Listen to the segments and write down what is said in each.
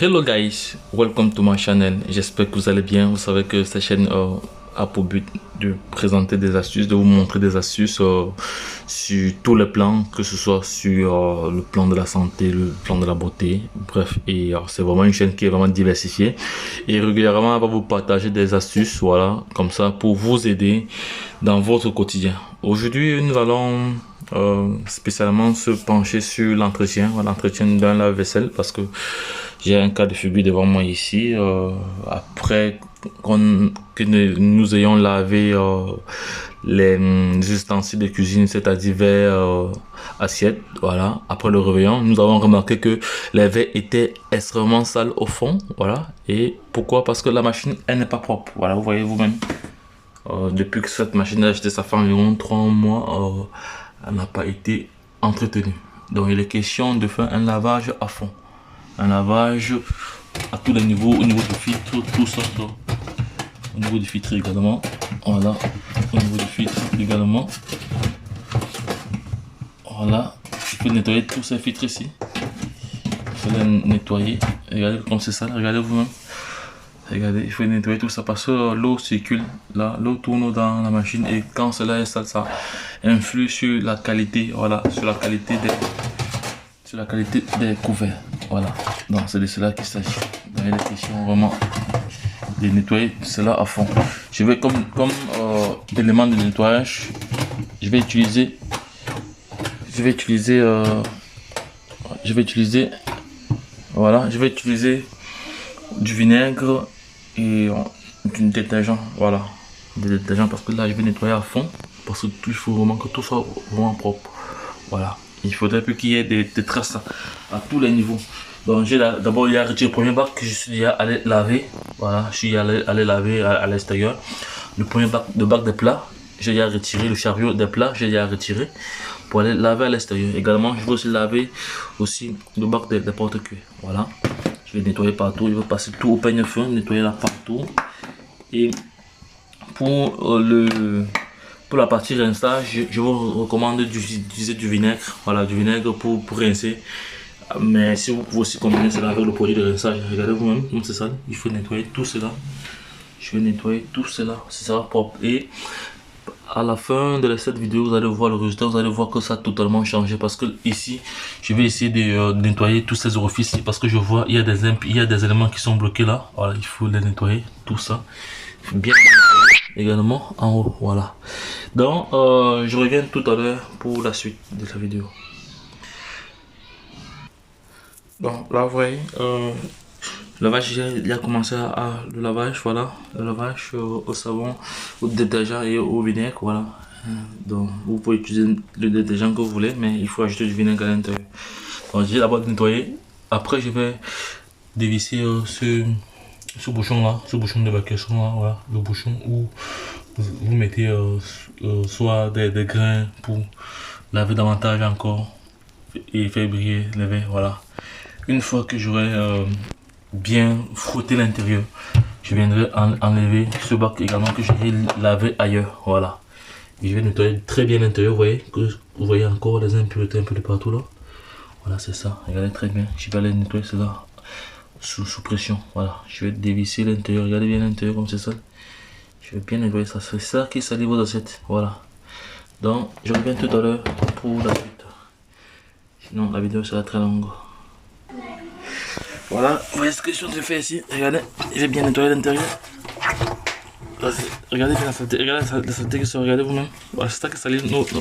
Hello guys, welcome to my channel. J'espère que vous allez bien. Vous savez que cette chaîne a pour but de présenter des astuces, de vous montrer des astuces sur tous les plans, que ce soit sur le plan de la santé, le plan de la beauté, bref. Et c'est vraiment une chaîne qui est vraiment diversifiée et régulièrement elle va vous partager des astuces, voilà, comme ça pour vous aider dans votre quotidien. Aujourd'hui, nous allons spécialement se pencher sur l'entretien d'un lave-vaisselle parce que j'ai un cas de figure devant moi ici. Après que nous ayons lavé les ustensiles de cuisine, c'est-à-dire verres, assiettes, voilà. Après le réveillon, nous avons remarqué que les verres étaient extrêmement sales au fond, voilà. Et pourquoi? Parce que la machine, elle n'est pas propre, voilà, vous voyez vous-même. Depuis que cette machine a acheté, ça fait environ 3 mois, elle n'a pas été entretenue. Donc il est question de faire un lavage à fond. Un lavage à tous les niveaux, au niveau du filtre, tout ça, au niveau du filtre également, voilà, au niveau du filtre également, voilà. Il faut nettoyer tous ces filtres ici, il faut les nettoyer, regardez comme c'est ça, regardez vous-même, regardez, il faut nettoyer tout ça parce que l'eau circule, là, l'eau tourne dans la machine et quand cela est sale, ça influe sur la qualité, voilà, sur la qualité des couverts. Voilà, donc c'est de cela qu'il s'agit. Il est question vraiment de nettoyer cela à fond. Je vais comme élément de nettoyage, je vais utiliser du vinaigre et du détergent, voilà, du détergent parce que là je vais nettoyer à fond parce que il faut vraiment que tout soit vraiment propre, voilà. Il faudrait plus qu'il y ait des traces à tous les niveaux. Donc j'ai d'abord il y a retiré le premier bac que je suis déjà allé laver. Voilà, je suis allé laver à l'extérieur. Le premier bac des plats, j'ai déjà retiré. Le chariot des plats, j'ai déjà retiré pour aller laver à l'extérieur. Également, je vais aussi laver aussi le bac des porte-cuillères. Voilà, je vais nettoyer partout. Je vais passer tout au peigne fin, nettoyer là partout. Et pour la partie rinçage, je vous recommande d'utiliser du vinaigre, voilà, du vinaigre pour rincer. Mais si vous pouvez aussi combiner cela avec le produit de rinçage, regardez vous-même comme c'est ça. Il faut nettoyer tout cela. Je vais nettoyer tout cela, ça sera propre. Et à la fin de cette vidéo, vous allez voir le résultat, vous allez voir que ça a totalement changé parce que ici, je vais essayer de nettoyer tous ces orifices parce que je vois il y a des éléments qui sont bloqués là. Voilà, il faut les nettoyer, tout ça. Bien également en haut, voilà. Donc je reviens tout à l'heure pour la suite de la vidéo. Donc là vous voyez le lavage, il a commencé le lavage, voilà, le lavage au savon, au détergent et au vinaigre, voilà. Donc vous pouvez utiliser le détergent que vous voulez, mais il faut ajouter du vinaigre à l'intérieur. Donc j'ai d'abord nettoyé, après je vais dévisser ce bouchon là, ce bouchon de vacuum là, voilà, le bouchon où vous mettez soit des grains pour laver davantage encore et faire briller les verres, voilà. Une fois que j'aurai bien frotté l'intérieur, je viendrai enlever ce bac également que j'ai lavé ailleurs, voilà. Et je vais nettoyer très bien l'intérieur, vous voyez encore les impuretés un peu de partout là, voilà, c'est ça, regardez très bien. Je vais aller nettoyer cela sous pression, voilà. Je vais dévisser l'intérieur, regardez bien l'intérieur comme c'est ça. Je vais bien nettoyer ça, c'est ça qui salit vos assiettes, voilà. Donc je reviens tout à l'heure pour la suite, sinon la vidéo sera très longue. Voilà, vous voyez ce que je suis en train de faire ici, regardez, j'ai bien nettoyé l'intérieur. Regardez bien la saleté, regardez la saleté que ça, regardez vous-même, voilà, c'est ça qui salit, non. Je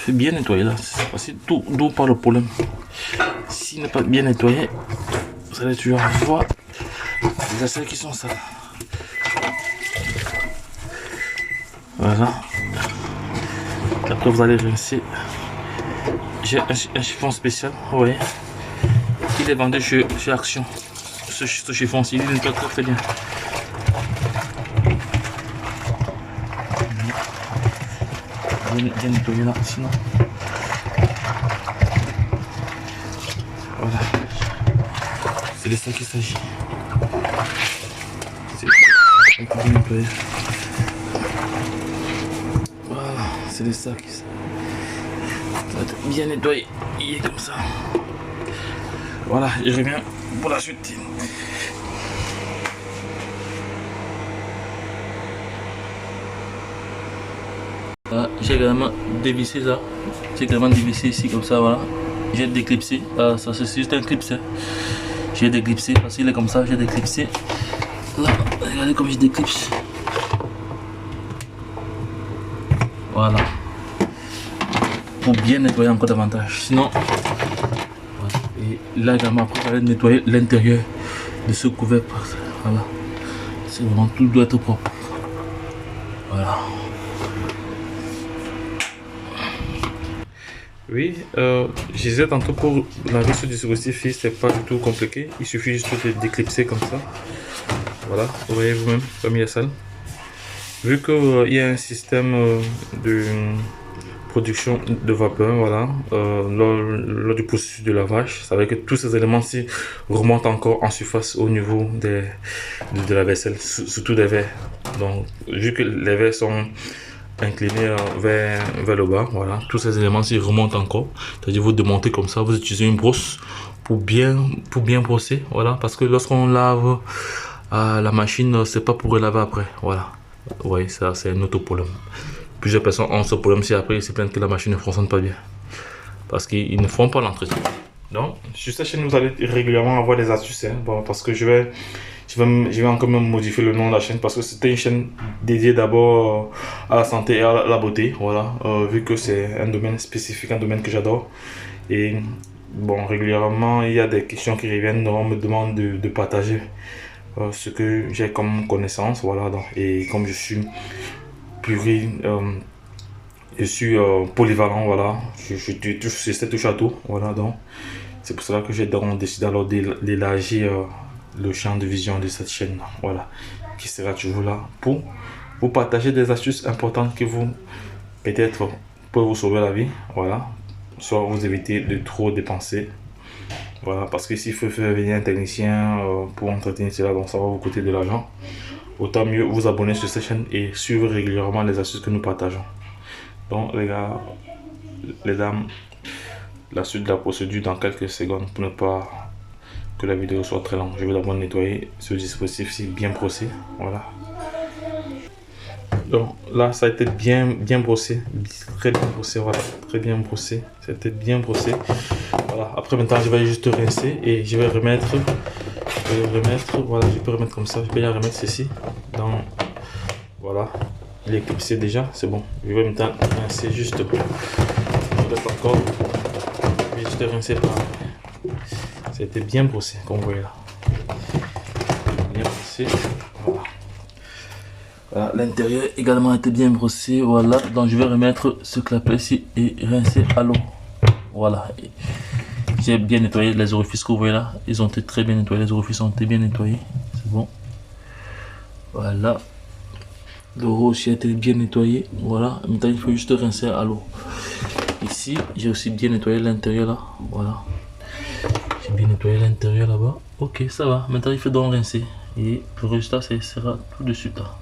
vais bien nettoyer là, c'est facile, d'où part le problème. S'il n'est pas bien nettoyé, vous allez toujours voir les assiettes qui sont sales. Voilà. Après vous allez rincer. J'ai un chiffon spécial, vous voyez. Il est vendu chez Action. Ce chiffon-ci, il nettoie très bien. Bien nettoyer là, sinon. Voilà. C'est de ça qu'il s'agit. C'est bien nettoyer. Voilà, c'est de ça qu'il s'agit. Bien nettoyer. Il est comme ça. Voilà, je reviens pour la suite. J'ai également dévissé ça. J'ai également dévissé ici comme ça, voilà. J'ai déclipsé. Ça c'est juste un clip. J'ai déclipsé parce qu'il est comme ça. J'ai déclipsé. Là, regardez comme je déclipse. Voilà. Pour bien nettoyer encore davantage. Sinon, voilà. Et là également après, on va nettoyer l'intérieur de ce couvercle. Voilà. C'est vraiment, tout doit être propre. Voilà. Oui, je disais tantôt pour laver ce dispositif, c'est pas du tout compliqué. Il suffit juste de déclipser comme ça. Voilà, vous voyez vous-même comme il est sale. Vu qu'il y a un système de production de vapeur, voilà, lors du processus de lavage, ça veut dire que tous ces éléments-ci remontent encore en surface au niveau de la vaisselle, surtout des verres. Donc, vu que les verres sont inclinés vers le bas, voilà, tous ces éléments-ci remontent encore. C'est-à-dire vous démontez comme ça, vous utilisez une brosse pour bien brosser, voilà, parce que lorsqu'on lave la machine, c'est pas pour relaver après, voilà. Vous voyez, ça c'est un autre problème. Plusieurs personnes ont ce problème si après ils se plaignent que la machine ne fonctionne pas bien. Parce qu'ils ne font pas l'entretien. Donc, sur cette chaîne, vous allez régulièrement avoir des astuces. Hein, bon, parce que je vais encore même modifier le nom de la chaîne. Parce que c'était une chaîne dédiée d'abord à la santé et à la beauté. Voilà, vu que c'est un domaine spécifique, un domaine que j'adore. Et bon, régulièrement, il y a des questions qui reviennent. Donc, on me demande de partager ce que j'ai comme connaissance. Voilà, donc, et comme je suis polyvalent, voilà, je touche à tout, voilà, donc c'est pour cela que j'ai donc décidé alors d'élargir le champ de vision de cette chaîne, voilà, qui sera toujours là pour vous partager des astuces importantes qui vous peut-être peuvent vous sauver la vie, voilà, soit vous éviter de trop dépenser, voilà, parce que s'il faut faire venir un technicien pour entretenir cela, donc ça va vous coûter de l'argent. Autant mieux vous abonner sur cette chaîne et suivre régulièrement les astuces que nous partageons. Donc les gars, les dames, la suite de la procédure dans quelques secondes pour ne pas que la vidéo soit très longue. Je vais d'abord nettoyer ce dispositif-ci bien brossé, voilà. Donc là ça a été bien brossé, très bien brossé, voilà, très bien brossé, c'était bien brossé. Voilà, après maintenant je vais juste rincer et je vais remettre. Voilà, je peux remettre comme ça, je peux la remettre ceci dans, voilà, il est clipsé déjà, c'est bon. Je vais maintenant rincer juste, je vais encore juste rincer par, c'était bien brossé comme vous voyez là, bien brossé, voilà. Voilà, l'intérieur également a été bien brossé, voilà, donc je vais remettre ce clapet ici et rincer à l'eau, voilà. J'ai bien nettoyé les orifices que vous voyez là. Ils ont été très bien nettoyés. Les orifices ont été bien nettoyés. C'est bon. Voilà. Le haut aussi a été bien nettoyé. Voilà. Maintenant, il faut juste rincer à l'eau. Ici, j'ai aussi bien nettoyé l'intérieur là. Voilà. J'ai bien nettoyé l'intérieur là-bas. Ok, ça va. Maintenant, il faut donc rincer. Et le résultat, sera tout de suite là.